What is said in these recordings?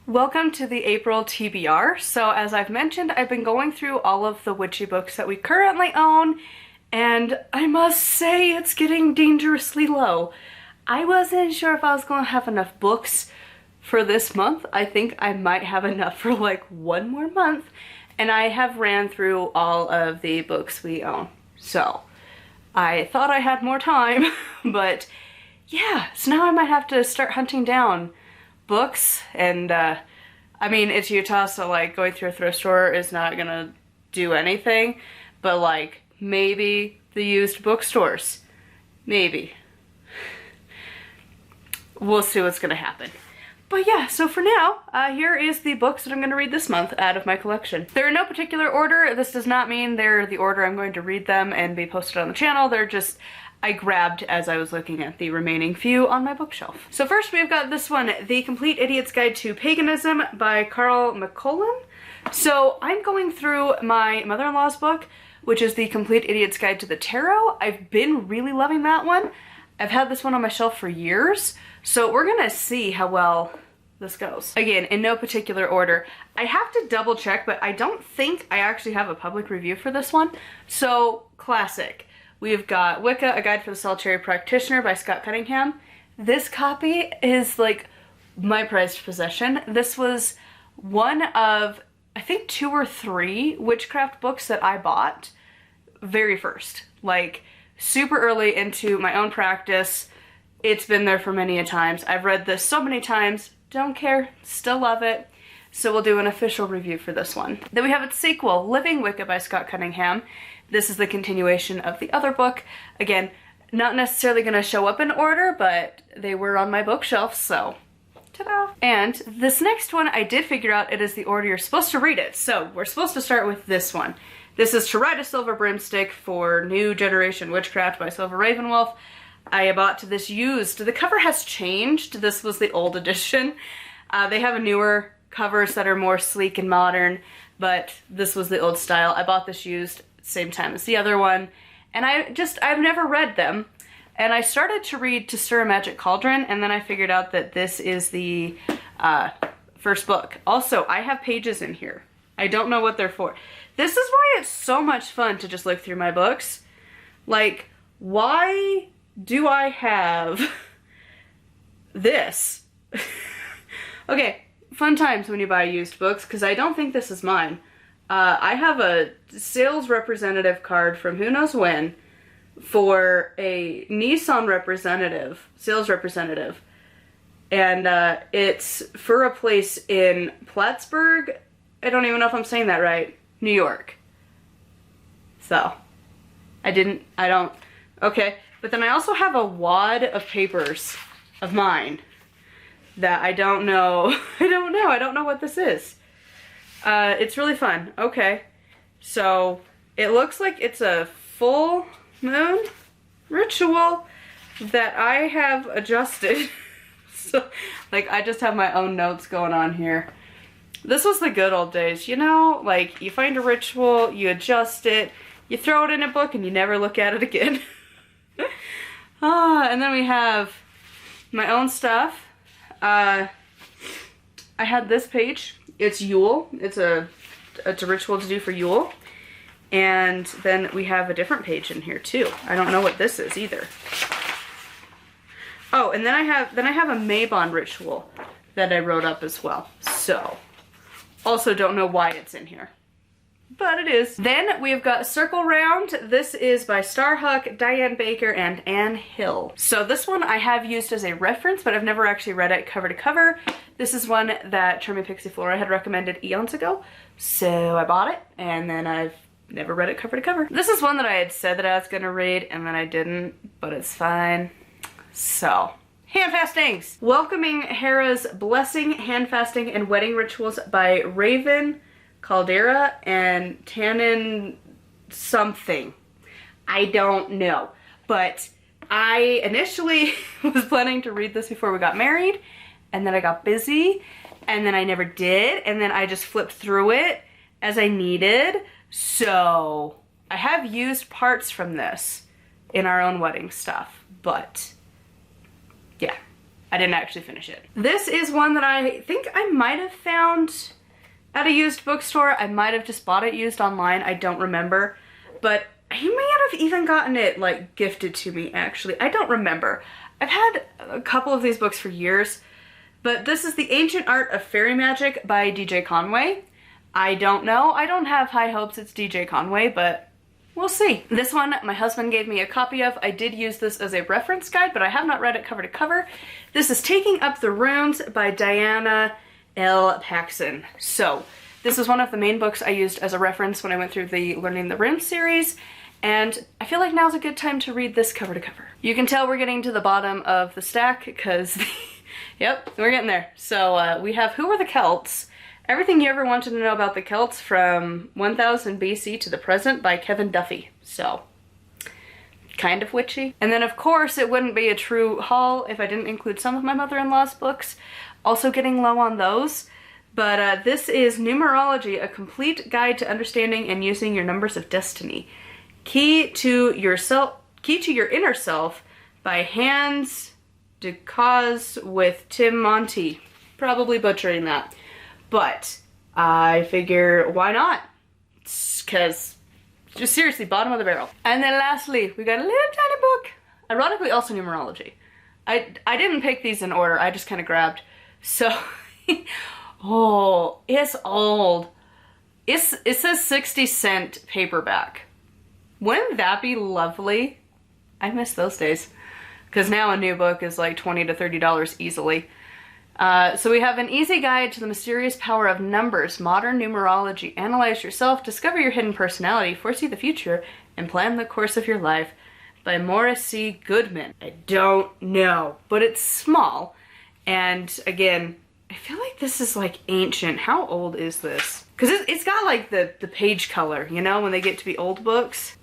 Welcome to the April TBR. So as I've mentioned, I've been going through all of the witchy books that we currently own, and I must say it's getting dangerously low. I wasn't sure if I was going to have enough books for this month. I think I might have enough for like one more month, and I have ran through all of the books we own. So I thought I had more time, but yeah, so now I might have to start hunting down books, and I mean, it's Utah, so like going through a thrift store is not gonna do anything, but like maybe the used bookstores, maybe. We'll see what's gonna happen. But yeah, so for now, here is the books that I'm going to read this month out of my collection. They're in no particular order. This does not mean they're the order I'm going to read them and be posted on the channel. They're just, I grabbed as I was looking at the remaining few on my bookshelf. So first we've got this one, The Complete Idiot's Guide to Paganism by Carl McCullin. So I'm going through my mother-in-law's book, which is The Complete Idiot's Guide to the Tarot. I've been really loving that one. I've had this one on my shelf for years, so we're gonna see how well this goes. Again, in no particular order. I have to double check, but I don't think I actually have a public review for this one. So, classic. We've got Wicca, A Guide for the Solitary Practitioner by Scott Cunningham. This copy is like my prized possession. This was one of, I think, 2 or 3 witchcraft books that I bought very first. Like, super early into my own practice. It's been there for many a times. I've read this so many times, don't care, still love it. So we'll do an official review for this one. Then we have its sequel, Living Wicca by Scott Cunningham. This is the continuation of the other book. Again, not necessarily gonna show up in order, but they were on my bookshelf, so ta-da. And this next one, I did figure out it is the order you're supposed to read it. So we're supposed to start with this one. This is To Ride a Silver Broomstick for New Generation Witchcraft by Silver Ravenwolf. I bought this used. The cover has changed. This was the old edition. They have a newer covers that are more sleek and modern, but this was the old style. I bought this used same time as the other one, and I've never read them. And I started to read To Stir a Magic Cauldron, and then I figured out that this is the first book. Also, I have pages in here. I don't know what they're for. This is why it's so much fun to just look through my books. Like, why do I have this? Okay, fun times when you buy used books, because I don't think this is mine. I have a sales representative card from who knows when for a Nissan representative, sales representative. And it's for a place in Plattsburgh. I don't even know if I'm saying that right. New York. So, okay. But then I also have a wad of papers of mine that I don't know. I don't know what this is. It's really fun. Okay. So, it looks like it's a full moon ritual that I have adjusted. So, like, I just have my own notes going on here. This was the good old days, you know? Like, you find a ritual, you adjust it, you throw it in a book, and you never look at it again. And then we have my own stuff. I had this page. It's Yule. It's a ritual to do for Yule. And then we have a different page in here, too. I don't know what this is, either. Oh, and then I have a Mabon ritual that I wrote up as well. So, also don't know why it's in here, but it is. Then we've got Circle Round. This is by Starhuck, Diane Baker, and Anne Hill. So this one I have used as a reference, but I've never actually read it cover to cover. This is one that Charming Pixie Flora had recommended eons ago, so I bought it, and then I've never read it cover to cover. This is one that I had said that I was gonna read, and then I didn't, but it's fine. So, Handfastings! Welcoming Hera's Blessing, Handfasting, and Wedding Rituals by Raven Caldera and Tannen something. I don't know. But I initially was planning to read this before we got married, and then I got busy, and then I never did, and then I just flipped through it as I needed. So, I have used parts from this in our own wedding stuff, but yeah. I didn't actually finish it. This is one that I think I might have found at a used bookstore. I might have just bought it used online. I don't remember. But he may have even gotten it like gifted to me actually. I don't remember. I've had a couple of these books for years. But this is The Ancient Art of Fairy Magic by DJ Conway. I don't know. I don't have high hopes it's DJ Conway, but we'll see. This one my husband gave me a copy of. I did use this as a reference guide, but I have not read it cover to cover. This is Taking Up the Runes by Diana L. Paxson. So this is one of the main books I used as a reference when I went through the Learning the Runes series, and I feel like now's a good time to read this cover to cover. You can tell we're getting to the bottom of the stack because yep, we're getting there. So we have Who Are the Celts? Everything you ever wanted to know about the Celts from 1000 BC to the present by Kevin Duffy. So, kind of witchy. And then of course it wouldn't be a true haul if I didn't include some of my mother-in-law's books. Also getting low on those. But this is Numerology, a complete guide to understanding and using your numbers of destiny. Key to your inner self by Hans DeCause with Tim Monty. Probably butchering that. But I figure, why not? Because, just seriously, bottom of the barrel. And then lastly, we got a little tiny book. Ironically, also numerology. I didn't pick these in order, I just kind of grabbed. So, oh, it's old. It says 60-cent paperback. Wouldn't that be lovely? I miss those days. Because now a new book is like $20 to $30 easily. So we have An Easy Guide to the Mysterious Power of Numbers, Modern Numerology. Analyze yourself, discover your hidden personality, foresee the future, and plan the course of your life by Morris C. Goodman. I don't know, but it's small. And again, I feel like this is like ancient. How old is this? Because it's got like the page color, you know, when they get to be old books.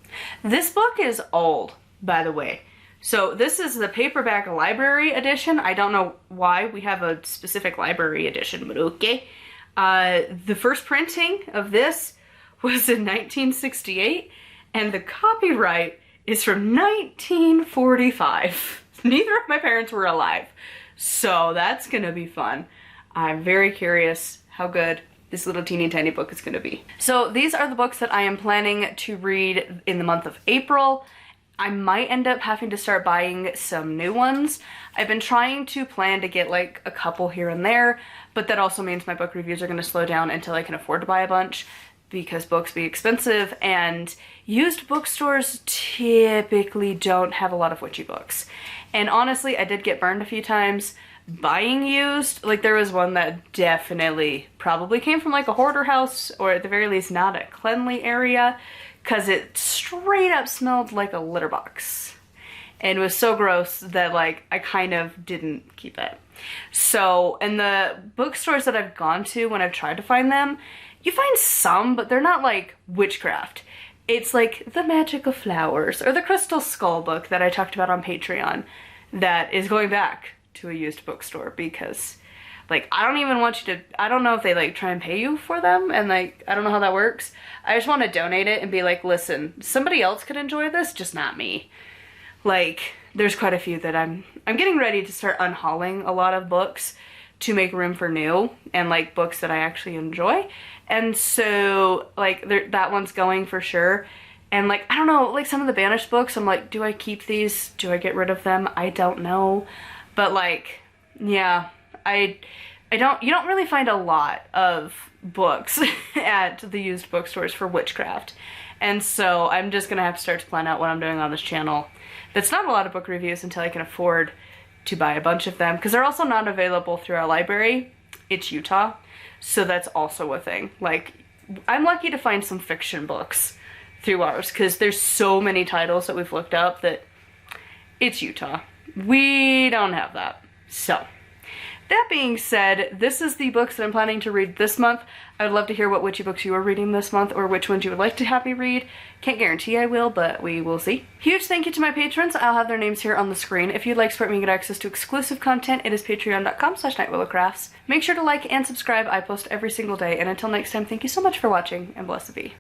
This book is old, by the way. So this is the paperback library edition. I don't know why we have a specific library edition, but okay. The first printing of this was in 1968, and the copyright is from 1945. Neither of my parents were alive, so that's gonna be fun. I'm very curious how good this little teeny tiny book is gonna be. So these are the books that I am planning to read in the month of April. I might end up having to start buying some new ones. I've been trying to plan to get like a couple here and there, but that also means my book reviews are going to slow down until I can afford to buy a bunch because books be expensive, and used bookstores typically don't have a lot of witchy books. And honestly, I did get burned a few times buying used. Like there was one that definitely probably came from like a hoarder house, or at the very least not a cleanly area, because it straight up smelled like a litter box. And it was so gross that like I kind of didn't keep it. So in the bookstores that I've gone to when I've tried to find them, you find some, but they're not like Witchcraft. It's like The Magic of Flowers or the Crystal Skull book that I talked about on Patreon that is going back to a used bookstore because like, I don't even want you to, I don't know if they like try and pay you for them, and like, I don't know how that works. I just want to donate it and be like, listen, somebody else could enjoy this, just not me. Like, there's quite a few that I'm getting ready to start unhauling a lot of books to make room for new and like books that I actually enjoy. And so like that one's going for sure. And like, I don't know, like some of the banished books, I'm like, do I keep these? Do I get rid of them? I don't know. But like, yeah. you don't really find a lot of books at the used bookstores for Witchcraft. And so I'm just gonna have to start to plan out what I'm doing on this channel. That's not a lot of book reviews until I can afford to buy a bunch of them, because they're also not available through our library. It's Utah, so that's also a thing. Like, I'm lucky to find some fiction books through ours, because there's so many titles that we've looked up that it's Utah. We don't have that. So that being said, this is the books that I'm planning to read this month. I would love to hear what witchy books you are reading this month, or which ones you would like to have me read. Can't guarantee I will, but we will see. Huge thank you to my patrons. I'll have their names here on the screen. If you'd like to support me and get access to exclusive content, it is patreon.com/nightwillowcrafts. Make sure to like and subscribe. I post every single day, and until next time, thank you so much for watching, and blessed be.